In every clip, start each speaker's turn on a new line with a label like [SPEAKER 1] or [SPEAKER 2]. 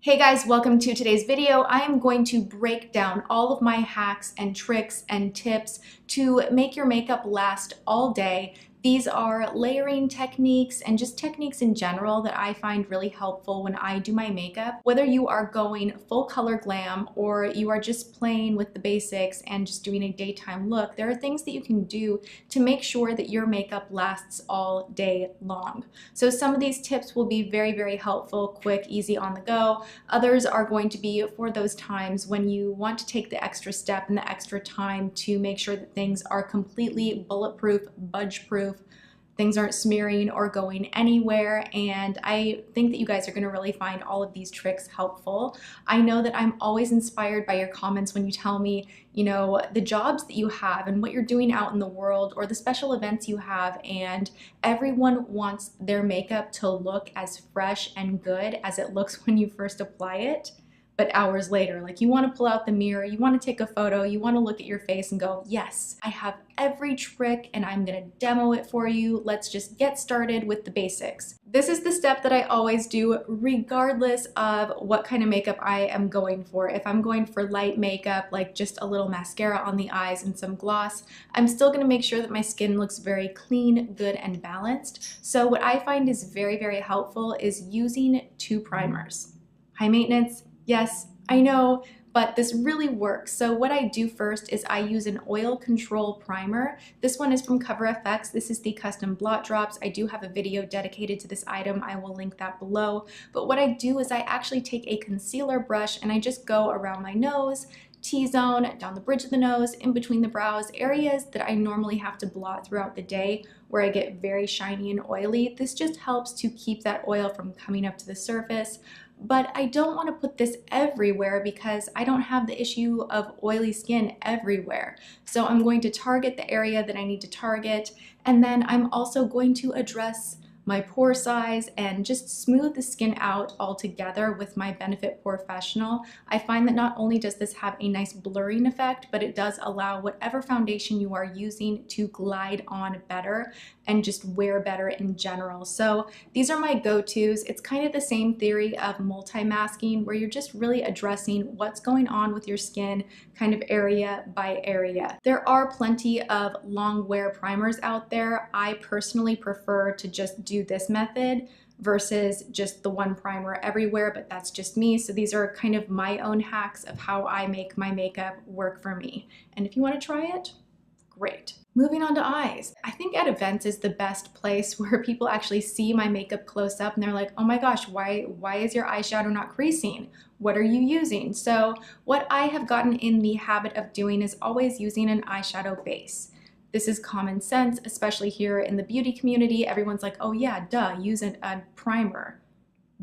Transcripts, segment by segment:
[SPEAKER 1] Hey guys, welcome to today's video. I am going to break down all of my hacks and tricks and tips to make your makeup last all day. These are layering techniques and just techniques in general that I find really helpful when I do my makeup. Whether you are going full color glam or you are just playing with the basics and just doing a daytime look, there are things that you can do to make sure that your makeup lasts all day long. So some of these tips will be very helpful, quick, easy on the go. Others are going to be for those times when you want to take the extra step and the extra time to make sure that things are completely bulletproof, budge-proof, things aren't smearing or going anywhere, and I think that you guys are going to really find all of these tricks helpful. I know that I'm always inspired by your comments when you tell me, the jobs that you have and what you're doing out in the world or the special events you have, and everyone wants their makeup to look as fresh and good as it looks when you first apply it. But hours later, like, you want to pull out the mirror, you want to take a photo, you want to look at your face and go, yes, I have every trick and I'm going to demo it for you. Let's just get started with the basics. This is the step that I always do regardless of what kind of makeup I am going for. If I'm going for light makeup, like just a little mascara on the eyes and some gloss, I'm still going to make sure that my skin looks very clean, good, and balanced. So what I find is very helpful is using two primers. High maintenance, yes, I know, but this really works. So what I do first is I use an oil control primer. This one is from CoverFX. This is the custom blot drops. I do have a video dedicated to this item. I will link that below. But what I do is I actually take a concealer brush and I just go around my nose, T-zone, down the bridge of the nose, in between the brows, areas that I normally have to blot throughout the day where I get very shiny and oily. This just helps to keep that oil from coming up to the surface. But I don't want to put this everywhere because I don't have the issue of oily skin everywhere. So I'm going to target the area that I need to target, and then I'm also going to address my pore size and just smooth the skin out altogether with my Benefit POREfessional. I find that not only does this have a nice blurring effect, but it does allow whatever foundation you are using to glide on better and just wear better in general. So these are my go-tos. It's kind of the same theory of multi-masking where you're just really addressing what's going on with your skin kind of area by area. There are plenty of long wear primers out there. I personally prefer to just do this method versus just the one primer everywhere, but that's just me. So these are kind of my own hacks of how I make my makeup work for me. And if you want to try it, great. Moving on to eyes. I think at events is the best place where people actually see my makeup close up and they're like, oh my gosh, why is your eyeshadow not creasing? What are you using? So what I have gotten in the habit of doing is always using an eyeshadow base. This is common sense, especially here in the beauty community. Everyone's like, oh yeah, duh, use a primer.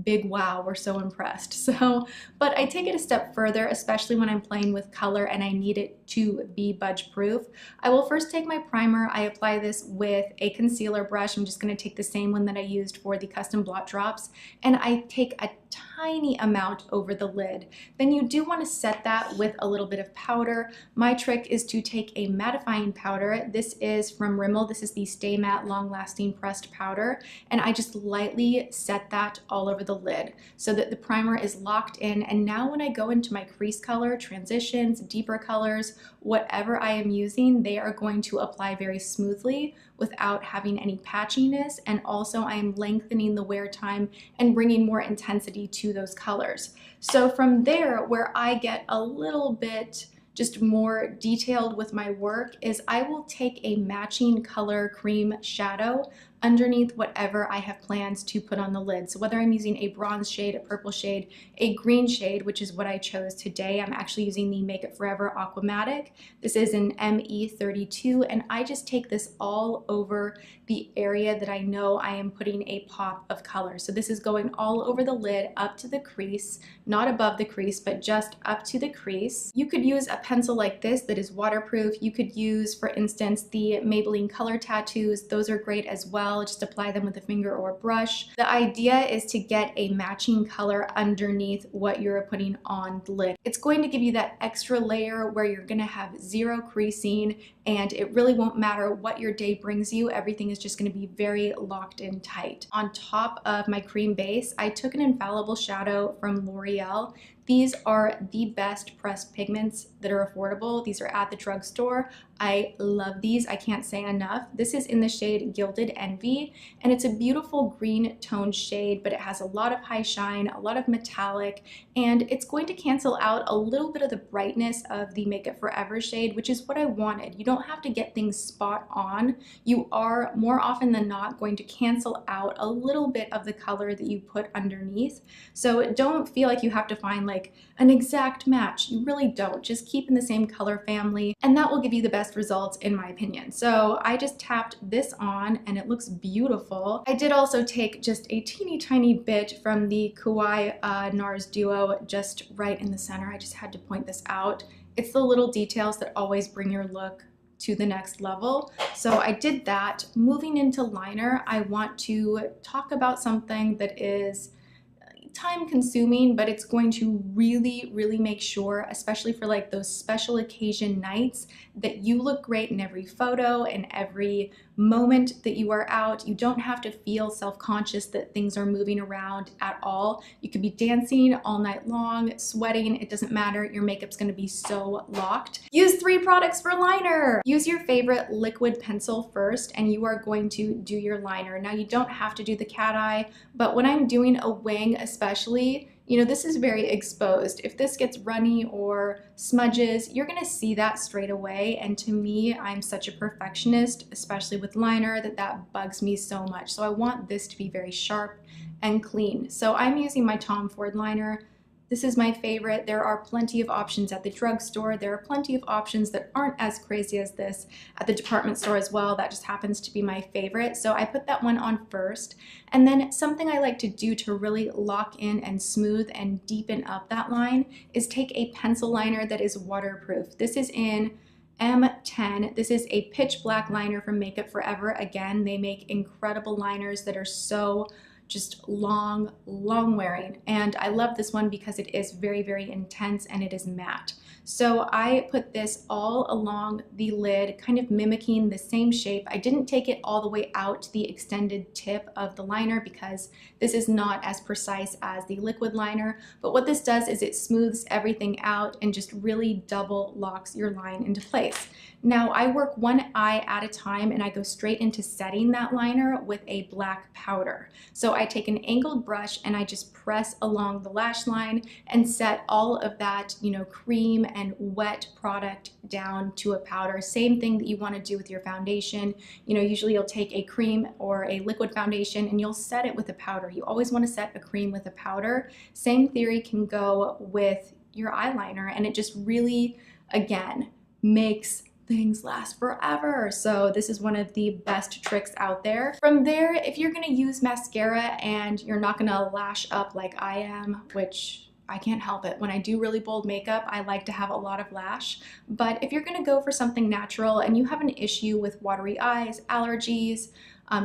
[SPEAKER 1] Big wow, we're so impressed. So, but I take it a step further, especially when I'm playing with color and I need it to be budge proof. I will first take my primer. I apply this with a concealer brush. I'm just going to take the same one that I used for the custom blot drops, and I take a tiny amount over the lid. Then you do want to set that with a little bit of powder. My trick is to take a mattifying powder. This is from Rimmel. This is the Stay Matte Long Lasting Pressed Powder, and I just lightly set that all over the lid so that the primer is locked in. And now when I go into my crease color, transitions, deeper colors, whatever I am using, they are going to apply very smoothly without having any patchiness, and also I am lengthening the wear time and bringing more intensity to those colors. So from there, where I get a little bit just more detailed with my work is I will take a matching color cream shadow underneath whatever I have plans to put on the lid. So whether I'm using a bronze shade, a purple shade, a green shade, which is what I chose today, I'm actually using the Make Up Forever Aquamatic. This is an ME32, and I just take this all over the area that I know I am putting a pop of color. So this is going all over the lid up to the crease, not above the crease, but just up to the crease. You could use a pencil like this that is waterproof. You could use, for instance, the Maybelline Color Tattoos. Those are great as well. well. Just apply them with a finger or brush. The idea is to get a matching color underneath what you're putting on the lid. It's going to give you that extra layer where you're gonna have zero creasing, and it really won't matter what your day brings you. Everything is just gonna be very locked in tight. On top of my cream base, I took an Infallible shadow from L'Oreal. These are the best pressed pigments that are affordable. These are at the drugstore. I love these. I can't say enough. This is in the shade Gilded Envy, and it's a beautiful green toned shade, but it has a lot of high shine, a lot of metallic, and it's going to cancel out a little bit of the brightness of the Makeup Forever shade, which is what I wanted. You don't have to get things spot on. You are more often than not going to cancel out a little bit of the color that you put underneath. So don't feel like you have to find like an exact match. You really don't. Just keep in the same color family, and that will give you the best results in my opinion. So I just tapped this on and it looks beautiful. I did also take just a teeny tiny bit from the Kauai NARS Duo just right in the center. I just had to point this out. It's the little details that always bring your look to the next level. So I did that. Moving into liner, I want to talk about something that is time consuming, but it's going to really make sure, especially for like those special occasion nights, that you look great in every photo and every moment that you are out. You don't have to feel self-conscious that things are moving around at all. You could be dancing all night long, sweating, it doesn't matter. Your makeup's gonna be so locked. Use 3 products for liner. Use your favorite liquid pencil first, and you are going to do your liner. Now you don't have to do the cat eye, but when I'm doing a wing especially, you know, this is very exposed. If this gets runny or smudges, you're gonna see that straight away. And to me, I'm such a perfectionist, especially with liner, that bugs me so much. So I want this to be very sharp and clean. So I'm using my Tom Ford liner. This is my favorite. There are plenty of options at the drugstore. There are plenty of options that aren't as crazy as this at the department store as well. That just happens to be my favorite. So I put that one on first. And then something I like to do to really lock in and smooth and deepen up that line is take a pencil liner that is waterproof. This is in M10. This is a pitch black liner from Makeup Forever. Again, they make incredible liners that are so just long wearing, and I love this one because it is very intense and it is matte. So I put this all along the lid, kind of mimicking the same shape. I didn't take it all the way out to the extended tip of the liner because this is not as precise as the liquid liner, but what this does is it smooths everything out and just really double locks your line into place. Now I work one eye at a time, and I go straight into setting that liner with a black powder. So I take an angled brush and I just press along the lash line and set all of that, you know, cream and wet product down to a powder. Same thing that you want to do with your foundation. You know, usually you'll take a cream or a liquid foundation and you'll set it with a powder. You always want to set a cream with a powder. Same theory can go with your eyeliner, and it just really, again, makes things last forever. So this is one of the best tricks out there. From there, if you're gonna use mascara and you're not gonna lash up like I am, which I can't help it. When I do really bold makeup, I like to have a lot of lash. But if you're gonna go for something natural and you have an issue with watery eyes, allergies,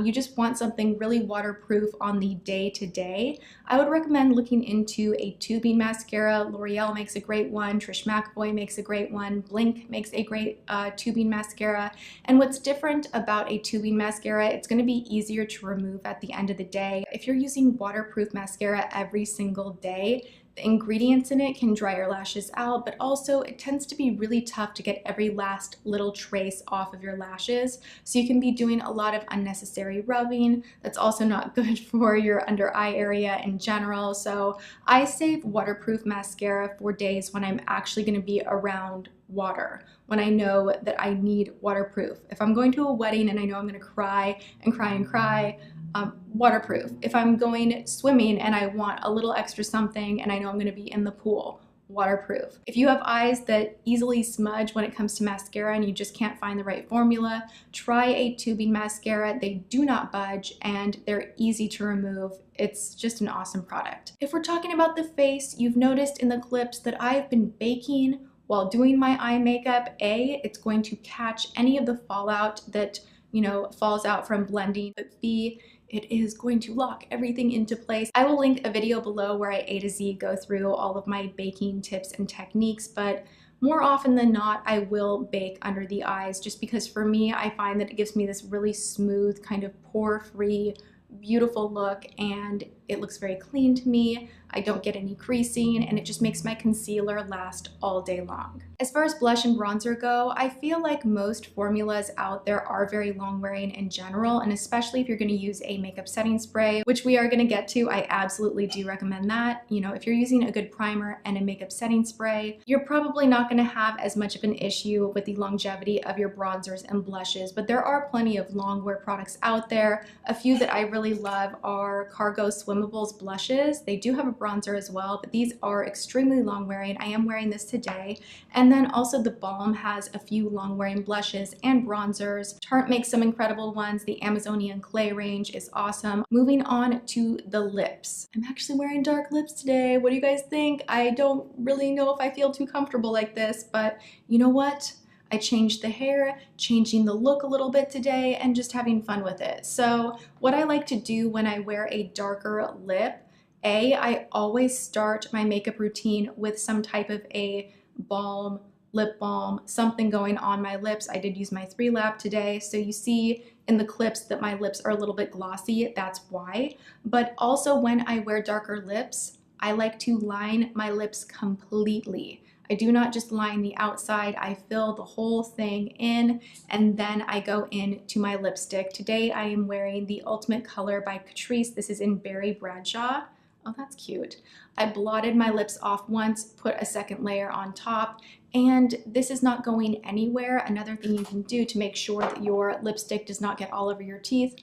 [SPEAKER 1] you just want something really waterproof on the day-to-day, I would recommend looking into a tubing mascara. L'Oreal makes a great one, Trish McEvoy makes a great one, Blink makes a great tubing mascara. And what's different about a tubing mascara, it's gonna be easier to remove at the end of the day. If you're using waterproof mascara every single day, the ingredients in it can dry your lashes out, but also it tends to be really tough to get every last little trace off of your lashes. So you can be doing a lot of unnecessary rubbing. That's also not good for your under eye area in general. So I save waterproof mascara for days when I'm actually going to be around water, when I know that I need waterproof. If I'm going to a wedding and I know I'm going to cry and cry and cry, waterproof. If I'm going swimming and I want a little extra something and I know I'm going to be in the pool, waterproof. If you have eyes that easily smudge when it comes to mascara and you just can't find the right formula, try a tubing mascara. They do not budge and they're easy to remove. It's just an awesome product. If we're talking about the face, you've noticed in the clips that I've been baking while doing my eye makeup. It's going to catch any of the fallout that falls out from blending, but B, it is going to lock everything into place. I will link a video below where I A to Z go through all of my baking tips and techniques, but more often than not, I will bake under the eyes just because for me, I find that it gives me this really smooth, kind of pore-free, beautiful look, and it looks very clean to me. I don't get any creasing, and it just makes my concealer last all day long. As far as blush and bronzer go, I feel like most formulas out there are very long wearing in general, and especially if you're going to use a makeup setting spray, which we are going to get to, I absolutely do recommend that. If you're using a good primer and a makeup setting spray, you're probably not going to have as much of an issue with the longevity of your bronzers and blushes, but there are plenty of long wear products out there. A few that I really love are Cargo Swimmables blushes. They do have a bronzer as well, but these are extremely long wearing. I am wearing this today. And then also the Balm has a few long wearing blushes and bronzers. Tarte makes some incredible ones. The Amazonian Clay range is awesome. Moving on to the lips. I'm actually wearing dark lips today. What do you guys think? I don't really know if I feel too comfortable like this, but you know what? I changed the hair, changing the look a little bit today, and just having fun with it. So what I like to do when I wear a darker lip, I always start my makeup routine with some type of a balm, lip balm, something going on my lips. I did use my 3-Lab today, so you see in the clips that my lips are a little bit glossy, that's why. But also when I wear darker lips, I like to line my lips completely. I do not just line the outside, I fill the whole thing in, and then I go into my lipstick. Today I am wearing the Ultimate Color by Catrice. This is in Berry Bradshaw. Oh, that's cute. I blotted my lips off once, put a second layer on top, and this is not going anywhere. Another thing you can do to make sure that your lipstick does not get all over your teeth,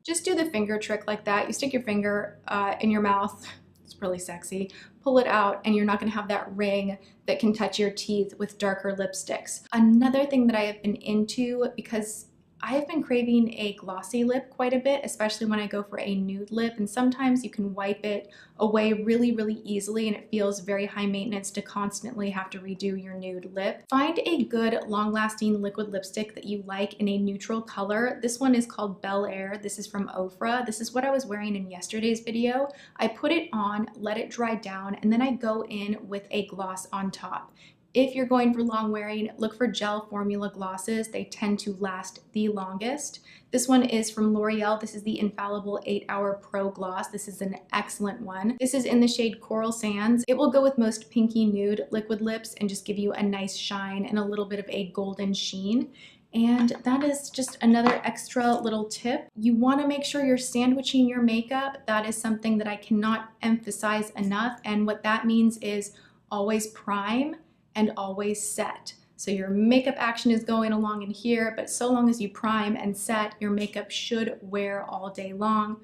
[SPEAKER 1] just do the finger trick like that. You stick your finger in your mouth. It's really sexy. Pull it out and you're not going to have that ring that can touch your teeth with darker lipsticks. Another thing that I have been into, because I have been craving a glossy lip quite a bit, especially when I go for a nude lip, and sometimes you can wipe it away really, really easily and it feels very high maintenance to constantly have to redo your nude lip. Find a good long-lasting liquid lipstick that you like in a neutral color. This one is called Bel Air. This is from Ofra. This is what I was wearing in yesterday's video. I put it on, let it dry down, and then I go in with a gloss on top. If you're going for long wearing, look for gel formula glosses. They tend to last the longest. This one is from L'Oreal. This is the Infallible 8-Hour Pro Gloss. This is an excellent one. This is in the shade Coral Sands. It will go with most pinky nude liquid lips and just give you a nice shine and a little bit of a golden sheen. And that is just another extra little tip. You want to make sure you're sandwiching your makeup. That is something that I cannot emphasize enough. And what that means is always prime and always set. So your makeup action is going along in here, but so long as you prime and set, your makeup should wear all day long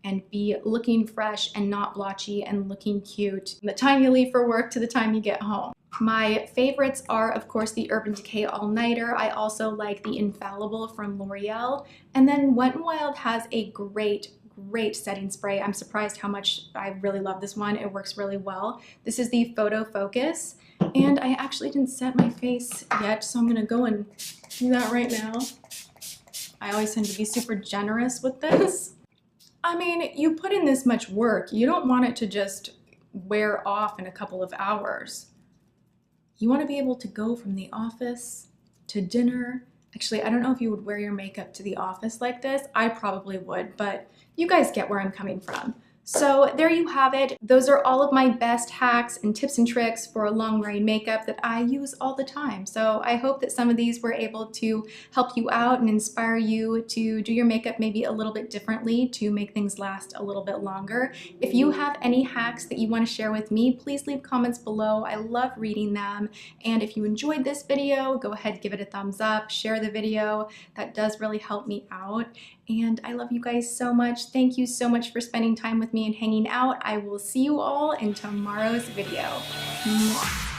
[SPEAKER 1] and be looking fresh and not blotchy and looking cute from the time you leave for work to the time you get home. My favorites are, of course, the Urban Decay All Nighter. I also like the Infallible from L'Oreal. And then Wet n Wild has a great setting spray. I'm surprised how much I really love this one. It works really well. This is the Photo Focus. And I actually didn't set my face yet, so I'm gonna go and do that right now. I always tend to be super generous with this. I mean, you put in this much work, you don't want it to just wear off in a couple of hours. You want to be able to go from the office to dinner. Actually, I don't know if you would wear your makeup to the office like this. I probably would, but you guys get where I'm coming from. So there you have it. Those are all of my best hacks and tips and tricks for long wearing makeup that I use all the time. So I hope that some of these were able to help you out and inspire you to do your makeup maybe a little bit differently to make things last a little bit longer. If you have any hacks that you want to share with me, please leave comments below. I love reading them. And if you enjoyed this video, go ahead, give it a thumbs up, share the video. That does really help me out. And I love you guys so much. Thank you so much for spending time with me and hanging out. I will see you all in tomorrow's video. Mwah.